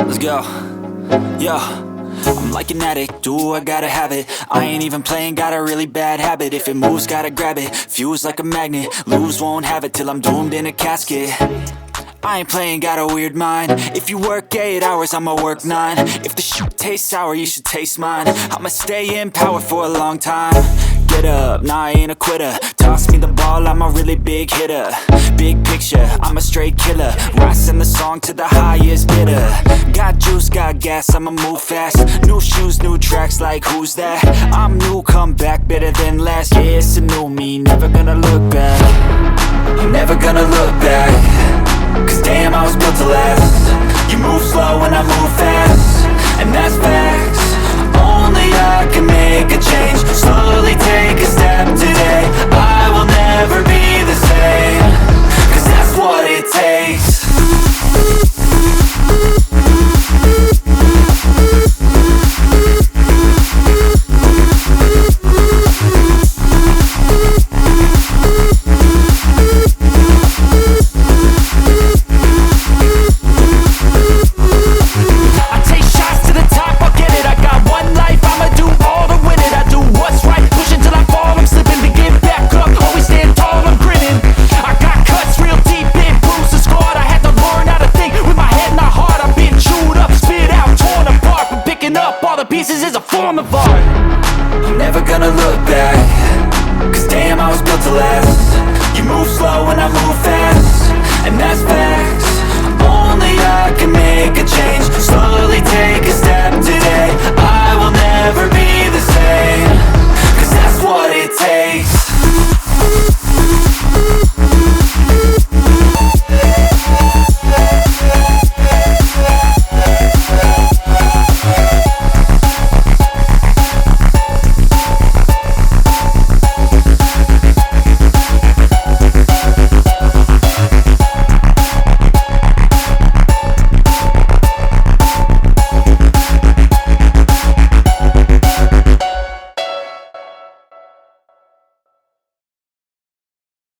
Let's go. Yo, I'm like an addict, do I gotta have it. I ain't even playing, got a really bad habit. If it moves, gotta grab it, fuse like a magnet. Lose, won't have it till I'm doomed in a casket. I ain't playing, got a weird mind. If you work 8 hours, I'ma work 9. If the shoot tastes sour, you should taste mine. I'ma stay in power for a long time. Get up, nah, I ain't a quitter. Toss me the ball, I'm a really big hitter. Big picture, I'm a straight killer. Rising the song to the highest bidder. Got juice, got gas, I'ma move fast. New shoes, new tracks, like who's that? I'm new, come back, better than last. Yeah, it's a new me, never gonna look back. I'm never gonna look back. Cause damn, I was built to last. You move slow and I move fast, and that's facts. Only I can make a change. Slowly take a step today. I will never be the same. Cause that's what it takes. Pieces is a form of art. I'm never gonna look back. Cause damn, I was built to last. You move slow and I move fast, and that's facts. Only I can make a change. Slowly take a